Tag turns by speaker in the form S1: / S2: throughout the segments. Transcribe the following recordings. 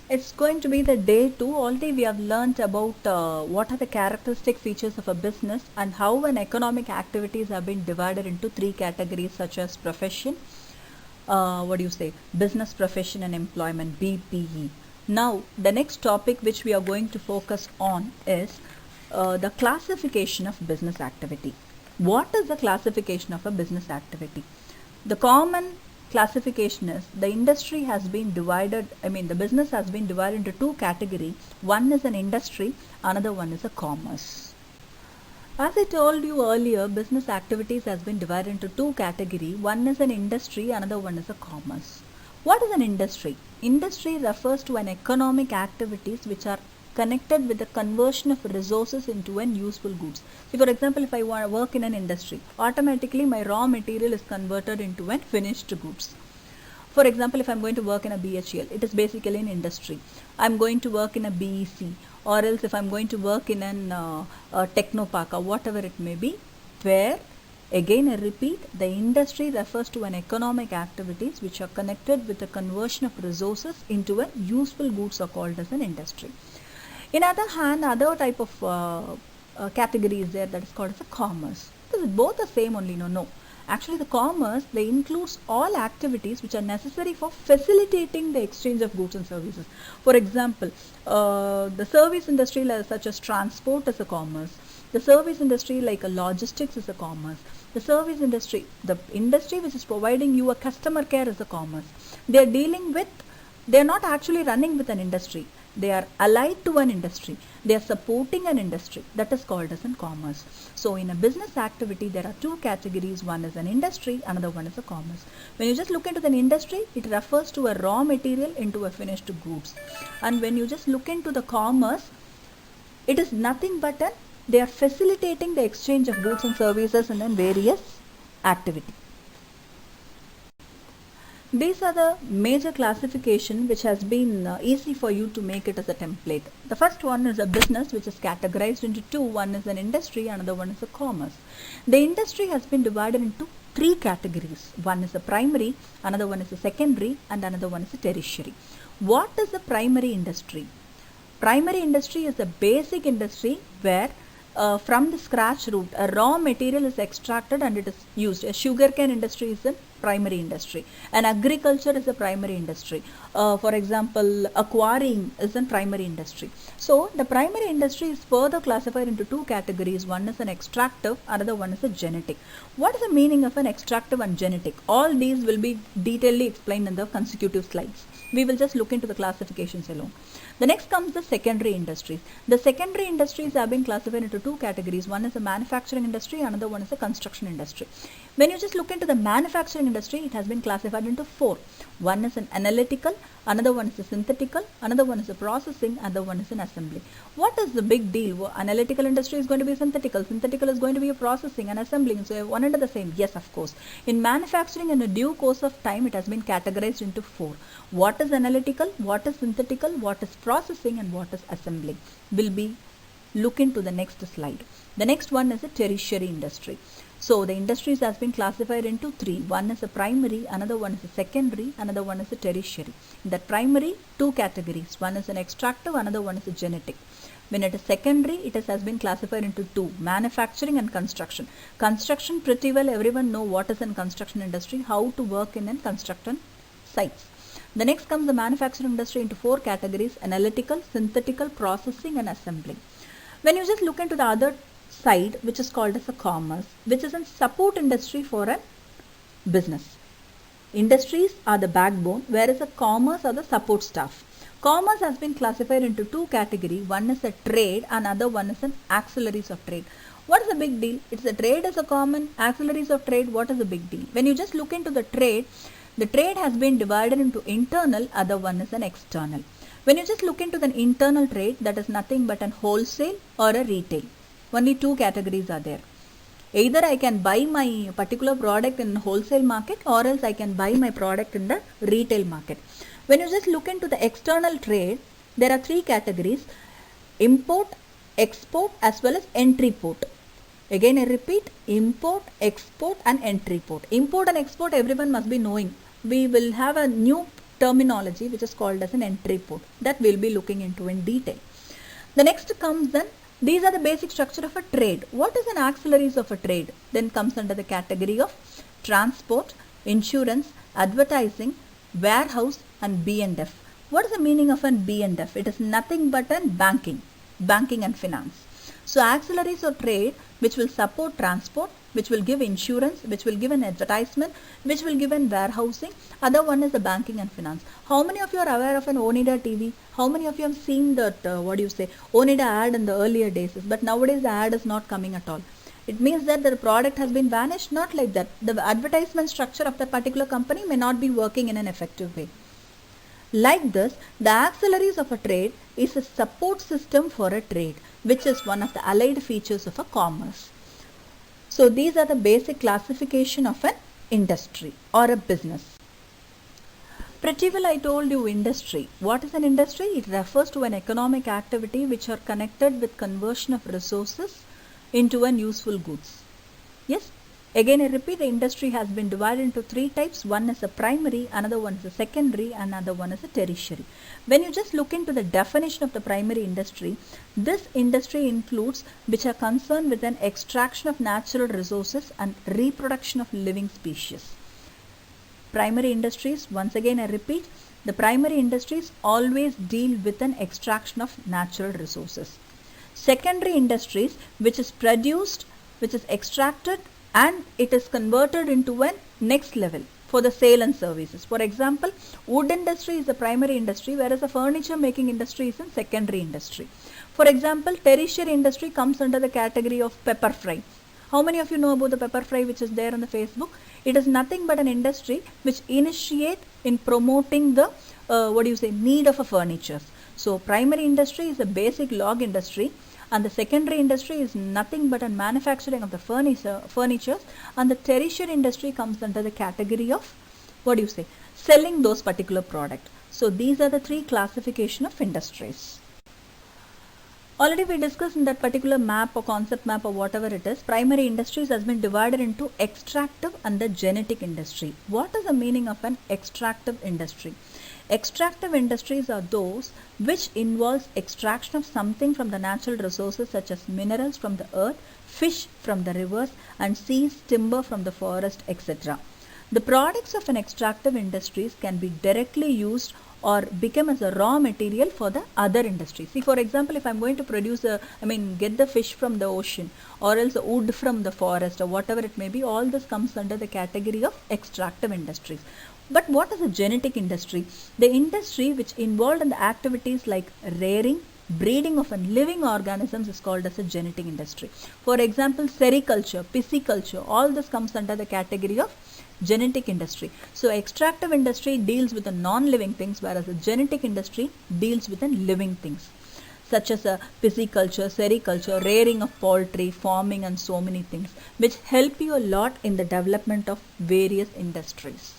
S1: It's going to be the day 2. Already we have learnt about what are the characteristic features of a business and how an economic activities have been divided into 3 categories such as profession, business, profession and employment, BPE. Now the next topic which we are going to focus on is the classification of business activity. What is the classification of a business activity? The common classification is the industry has been divided, the business has been divided into 2 categories. One is an industry, another one is a commerce. As I told you earlier, business activities has been divided into 2 categories. One is an industry, another one is a commerce. What is an industry? Industry refers to an economic activities which are connected with the conversion of resources into an useful goods. See, for example, if I want to work in an industry, automatically my raw material is converted into an finished goods. For example, if I'm going to work in a BHEL, it is basically an industry. I'm going to work in a BEC, or else if I'm going to work in an Technopark or whatever it may be, where again I repeat, the industry refers to an economic activities which are connected with the conversion of resources into a useful goods are called as an industry. In other hand, other type of category is there that is called as a commerce. This is both the same only, no. Actually the commerce, they includes all activities which are necessary for facilitating the exchange of goods and services. For example, the service industry such as transport is a commerce. The service industry like a logistics is a commerce. The service industry, the industry which is providing you a customer care is a commerce. They are not actually running with an industry. They are allied to an industry. They are supporting an industry. That is called as in commerce. So in a business activity, there are 2 categories. One is an industry, another one is a commerce. When you just look into an industry, it refers to a raw material into a finished goods. And when you just look into the commerce, it is nothing but they are facilitating the exchange of goods and services in various activities. These are the major classification which has been easy for you to make it as a template. The first one is a business which is categorized into 2. One is an industry, another one is a commerce. The industry has been divided into 3 categories. One is a primary, another one is a secondary and another one is a tertiary. What is a primary industry? Primary industry is a basic industry where from the scratch root, a raw material is extracted and it is used. A sugarcane industry is a primary industry. And agriculture is a primary industry. For example, a quarrying is a primary industry. So, the primary industry is further classified into 2 categories. One is an extractive, another one is a genetic. What is the meaning of an extractive and genetic? All these will be detailedly explained in the consecutive slides. We will just look into the classifications alone. The next comes the secondary industries. The secondary industries have been classified into 2 categories. One is a manufacturing industry, another one is a construction industry. When you just look into the manufacturing industry, it has been classified into 4. One is an analytical, another one is a synthetical, another one is a processing, another one is an assembly. What is the big deal? Analytical industry is going to be synthetical is going to be a processing and assembling. So one and the same. Yes, of course. In manufacturing, in a due course of time, it has been categorized into 4. What is analytical, what is synthetical, what is processing and what is assembling? Will be look into the next slide. The next one is a tertiary industry. So the industries has been classified into 3. One is a primary, another one is a secondary, another one is a tertiary. In that primary, 2 categories. One is an extractive, another one is a genetic. When it is secondary, it has been classified into 2, manufacturing and construction. Construction, pretty well everyone know what is in construction industry, how to work in construction sites. The next comes the manufacturing industry into 4 categories: analytical, synthetical, processing and assembling. When you just look into the other side, which is called as a commerce, which is a support industry for a business. Industries are the backbone, whereas a commerce are the support staff. Commerce has been classified into 2 categories. One is a trade and other one is an auxiliaries of trade. What is the big deal? It's a trade as a common, auxiliaries of trade. What is the big deal? When you just look into the trade has been divided into internal, other one is an external. When you just look into the internal trade, that is nothing but an wholesale or a retail. Only 2 categories are there. Either I can buy my particular product in wholesale market or else I can buy my product in the retail market. When you just look into the external trade, there are 3 categories: import, export as well as entry port. Again I repeat, import, export and entry port. Import and export everyone must be knowing. We will have a new terminology which is called as an entry port that we'll be looking into in detail. The next comes then, these are the basic structure of a trade. What is an auxiliaries of a trade? Then comes under the category of transport, insurance, advertising, warehouse and B&F. What is the meaning of an B&F? It is nothing but an banking and finance. So auxiliaries of trade which will support transport, which will give insurance, which will give an advertisement, which will give an warehousing. Other one is the banking and finance. How many of you are aware of an Onida TV? How many of you have seen that, Onida ad in the earlier days? But nowadays the ad is not coming at all. It means that the product has been vanished? Not like that. The advertisement structure of that particular company may not be working in an effective way. Like this, the auxiliaries of a trade is a support system for a trade, which is one of the allied features of a commerce. So these are the basic classification of an industry or a business. Pretty well I told you industry. What is an industry? It refers to an economic activity which are connected with conversion of resources into an useful goods. Yes? Again I repeat, the industry has been divided into three types. One is a primary, another one is a secondary, another one is a tertiary. When you just look into the definition of the primary industry, this industry includes which are concerned with an extraction of natural resources and reproduction of living species. Primary industries, once again I repeat, the primary industries always deal with an extraction of natural resources. Secondary industries, which is produced, which is extracted and it is converted into a next level for the sale and services. For example, wood industry is the primary industry, whereas the furniture making industry is in secondary industry. For example, tertiary industry comes under the category of pepper fry. How many of you know about the pepper fry which is there on the Facebook? It is nothing but an industry which initiate in promoting the need of a furniture. So primary industry is a basic log industry, and the secondary industry is nothing but a manufacturing of the furniture, and the tertiary industry comes under the category of selling those particular product. So these are the three classification of industries. Already we discussed in that particular map or concept map or whatever it is, primary industries has been divided into extractive and the genetic industry. What is the meaning of an extractive industry? Extractive industries are those which involves extraction of something from the natural resources such as minerals from the earth, fish from the rivers and seas, timber from the forest, etc. The products of an extractive industries can be directly used or become as a raw material for the other industry. See, for example, if I'm going to get the fish from the ocean or else wood from the forest or whatever it may be, all this comes under the category of extractive industries. But what is a genetic industry? The industry which involved in the activities like rearing, breeding of living organisms is called as a genetic industry. For example, sericulture, pisciculture, all this comes under the category of genetic industry. So extractive industry deals with the non-living things, whereas the genetic industry deals with the living things, such as pisciculture, sericulture, rearing of poultry, farming and so many things, which help you a lot in the development of various industries.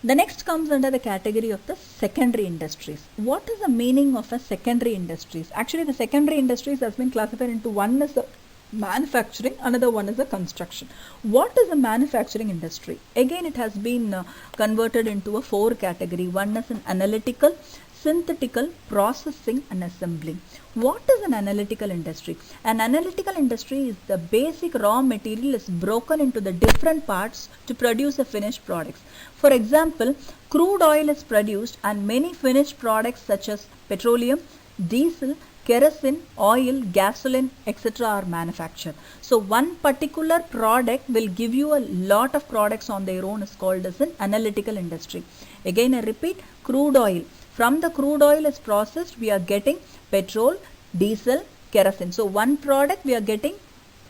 S1: The next comes under the category of the secondary industries. What is the meaning of a secondary industries? Actually, the secondary industries has been classified into one is the manufacturing, another one is the construction. What is the manufacturing industry? Again, it has been converted into a four category. One is an analytical, synthetical, processing and assembling. What is an analytical industry? An analytical industry is the basic raw material is broken into the different parts to produce a finished products. For example, crude oil is produced and many finished products such as petroleum, diesel, kerosene, oil, gasoline, etc. are manufactured. So one particular product will give you a lot of products on their own is called as an analytical industry. Again I repeat, crude oil. From the crude oil is processed, we are getting petrol, diesel, kerosene. So one product we are getting,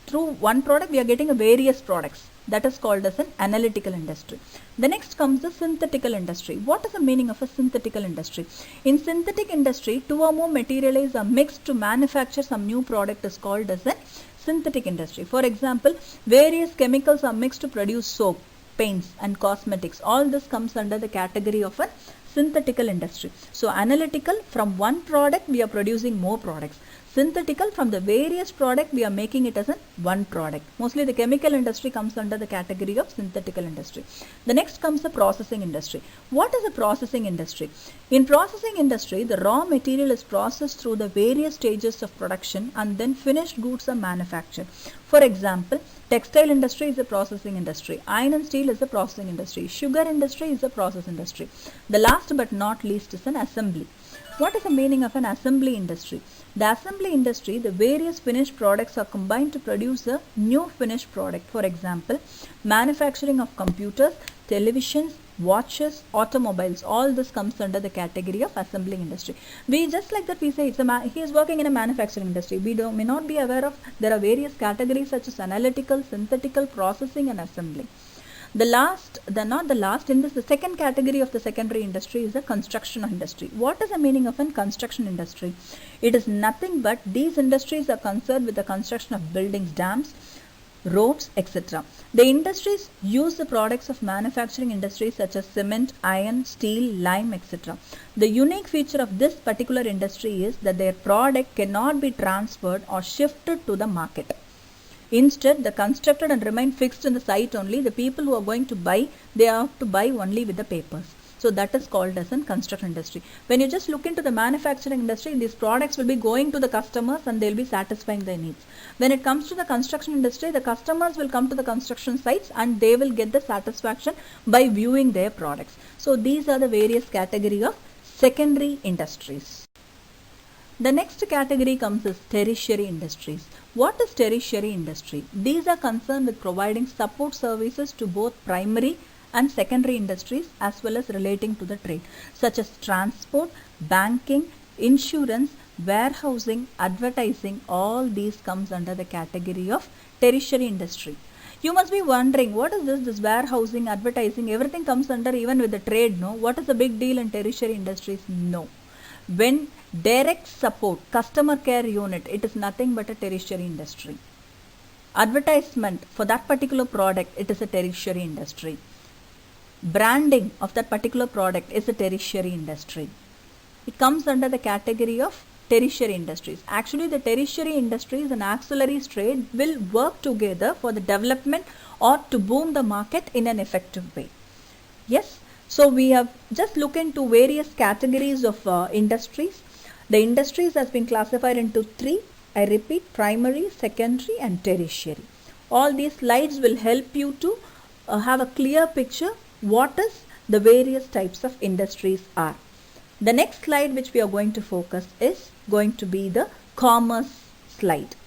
S1: through one product we are getting various products. That is called as an analytical industry. The next comes the synthetical industry. What is the meaning of a synthetical industry? In synthetic industry, two or more materials are mixed to manufacture some new product is called as a synthetic industry. For example, various chemicals are mixed to produce soap, paints and cosmetics. All this comes under the category of a synthetical industry. So analytical, from one product we are producing more products. Synthetical, from the various product we are making it as a one product. Mostly the chemical industry comes under the category of synthetical industry. The next comes the processing industry. What is a processing industry? In processing industry, the raw material is processed through the various stages of production and then finished goods are manufactured. For example, textile industry is a processing industry. Iron and steel is a processing industry. Sugar industry is a process industry. The last but not least is an assembly. What is the meaning of an assembly industry? The assembly industry, the various finished products are combined to produce a new finished product. For example, manufacturing of computers, televisions, watches, automobiles, all this comes under the category of assembly industry. We just like that we say he is working in a manufacturing industry. We may not be aware of there are various categories such as analytical, synthetical, processing and assembly. The second category of the secondary industry is the construction industry. What is the meaning of a construction industry? It is nothing but these industries are concerned with the construction of buildings, dams, roads, etc. The industries use the products of manufacturing industries such as cement, iron, steel, lime, etc. The unique feature of this particular industry is that their product cannot be transferred or shifted to the market. Instead, the constructed and remain fixed in the site only. The people who are going to buy, they have to buy only with the papers. So that is called as a construction industry. When you just look into the manufacturing industry, these products will be going to the customers and they will be satisfying their needs. When it comes to the construction industry, the customers will come to the construction sites and they will get the satisfaction by viewing their products. So these are the various categories of secondary industries. The next category comes as tertiary industries. What is tertiary industry? These are concerned with providing support services to both primary and secondary industries as well as relating to the trade, such as transport, banking, insurance, warehousing, advertising. All these comes under the category of tertiary industry. You must be wondering, what is this warehousing, advertising, everything comes under even with the trade, no? What is the big deal in tertiary industries? No. When direct support, customer care unit, it is nothing but a tertiary industry. Advertisement for that particular product, it is a tertiary industry. Branding of that particular product is a tertiary industry. It comes under the category of tertiary industries. Actually, the tertiary industries and auxiliary trade will work together for the development or to boom the market in an effective way. Yes. So we have just looked into various categories of industries. The industries has been classified into three. I repeat, primary, secondary and tertiary. All these slides will help you to have a clear picture what is the various types of industries are. The next slide which we are going to focus is going to be the commerce slide.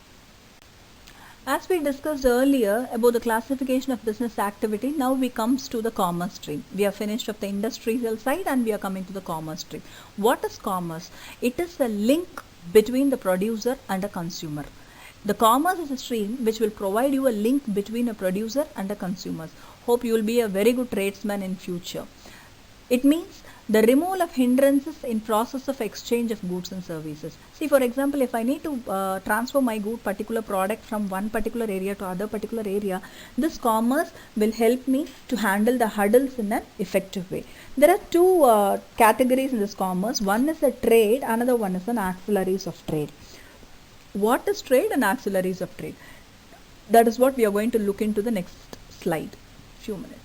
S1: As we discussed earlier about the classification of business activity, now we comes to the commerce stream. We are finished of the industrial side and we are coming to the commerce stream. What is commerce? It is a link between the producer and a consumer. The commerce is a stream which will provide you a link between a producer and a consumer. Hope you will be a very good tradesman in future. It means the removal of hindrances in process of exchange of goods and services. See, for example, if I need to transfer my particular product from one particular area to other particular area, this commerce will help me to handle the hurdles in an effective way. There are two categories in this commerce. One is a trade, another one is an auxiliaries of trade. What is trade and auxiliaries of trade? That is what we are going to look into the next slide. Few minutes.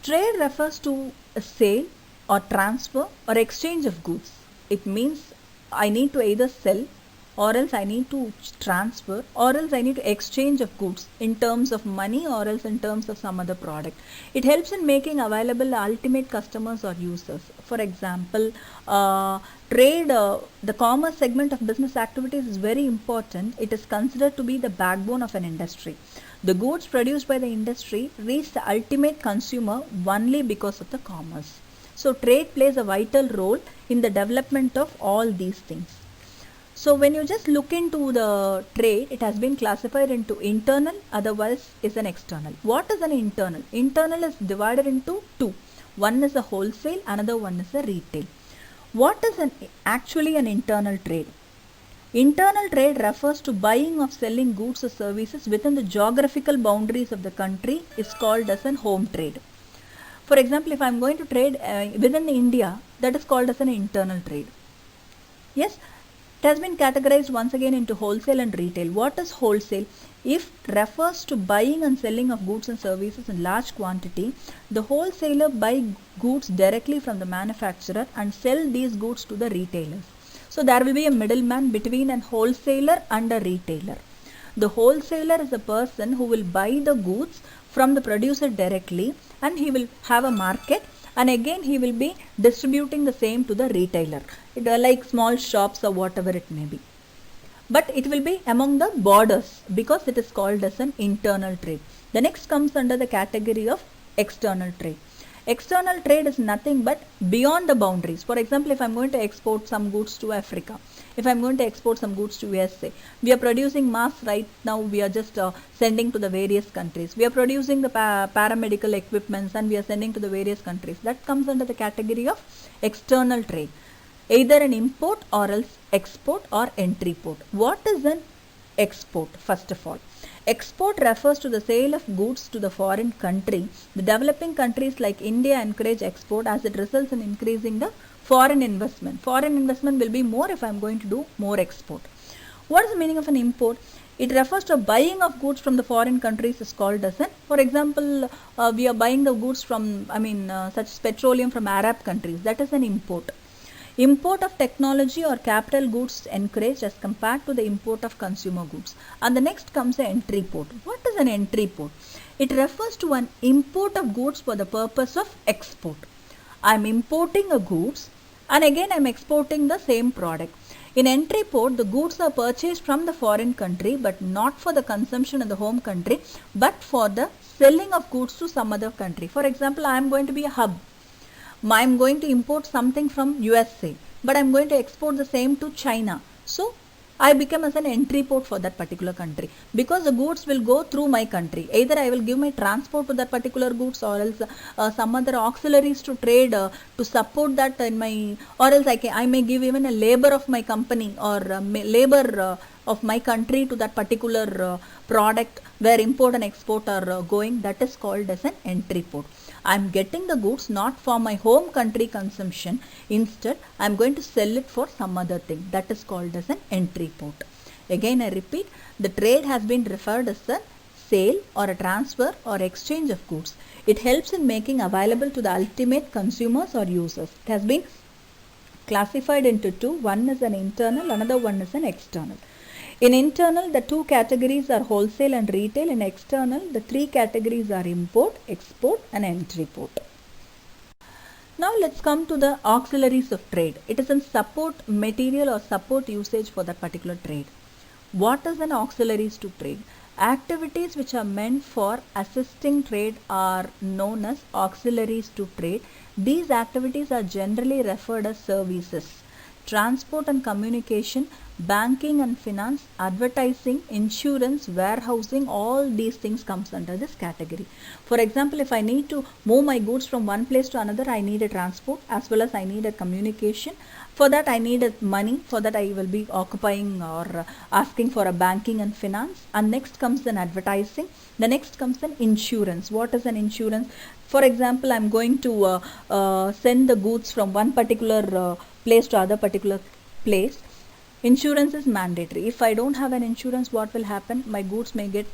S1: Trade refers to a sale or transfer or exchange of goods. It means I need to either sell or else I need to transfer or else I need to exchange of goods in terms of money or else in terms of some other product. It helps in making available ultimate customers or users. For example, trade, the commerce segment of business activities is very important. It is considered to be the backbone of an industry. The goods produced by the industry reach the ultimate consumer only because of the commerce. So trade plays a vital role in the development of all these things. So when you just look into the trade, it has been classified into internal, otherwise is an external. What is an internal? Internal is divided into two. One is a wholesale, another one is a retail. What is actually an internal trade? Internal trade refers to buying or selling goods or services within the geographical boundaries of the country is called as an home trade. For example, if I am going to trade within India, that is called as an internal trade. Yes, It has been categorized once again into wholesale and retail. What is wholesale? If refers to buying and selling of goods and services in large quantity, the wholesaler buy goods directly from the manufacturer and sell these goods to the retailers. So there will be a middleman between a wholesaler and a retailer. The wholesaler is a person who will buy the goods from the producer directly, and he will have a market, and again he will be distributing the same to the retailer. It are like small shops or whatever it may be. But it will be among the borders because it is called as an internal trade. The next comes under the category of external trade. External trade is nothing but beyond the boundaries. For example, if I am going to export some goods to Africa, if I am going to export some goods to USA, we are producing masks right now, we are just sending to the various countries. We are producing the paramedical equipments and we are sending to the various countries. That comes under the category of external trade. Either an import or else export or entry port. What is an export? First of all, export refers to the sale of goods to the foreign country. The developing countries like India encourage export as it results in increasing the foreign investment. Foreign investment will be more if I am going to do more export. What is the meaning of an import? It refers to buying of goods from the foreign countries is called as an, for example, we are buying the goods from, such as petroleum from Arab countries. That is an import. Import of technology or capital goods encouraged as compared to the import of consumer goods. And the next comes the entry port. What is an entry port? It refers to an import of goods for the purpose of export. I am importing a goods and again I am exporting the same product. In entry port, the goods are purchased from the foreign country but not for the consumption in the home country but for the selling of goods to some other country. For example, I am going to be a hub. I am going to import something from USA, but I am going to export the same to China. So, I become as an entry port for that particular country because the goods will go through my country. Either I will give my transport to that particular goods or else some other auxiliaries to trade to support that in my, or else I may give even a labor of my company or labor of my country to that particular product where import and export are going. That is called as an entry port. I am getting the goods not for my home country consumption. Instead, I am going to sell it for some other thing. That is called as an entry port. Again, I repeat, the trade has been referred as a sale or a transfer or exchange of goods. It helps in making available to the ultimate consumers or users. It has been classified into two. One is an internal, another one is an external. In internal, the two categories are wholesale and retail. In external, the three categories are import, export and entry port. Now let's come to the auxiliaries of trade. It is a support material or support usage for that particular trade. What is an auxiliaries to trade? Activities which are meant for assisting trade are known as auxiliaries to trade. These activities are generally referred as services. Transport and communication, banking and finance, advertising, insurance, warehousing, all these things comes under this category. For example, if I need to move my goods from one place to another, I need a transport as well as I need a communication. For that I need money, for that I will be occupying or asking for a banking and finance. And next comes an advertising. The next comes an insurance. What is an insurance? For example, I am going to send the goods from one particular place to other particular place. Insurance is mandatory. If I don't have an insurance, what will happen? My goods may get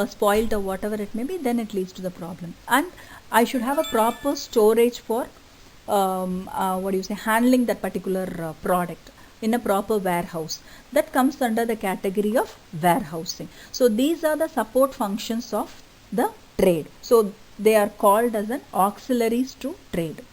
S1: spoiled or whatever it may be, then it leads to the problem. And I should have a proper storage for handling that particular product in a proper warehouse. That comes under the category of warehousing. So these are the support functions of the trade. So they are called as an auxiliaries to trade.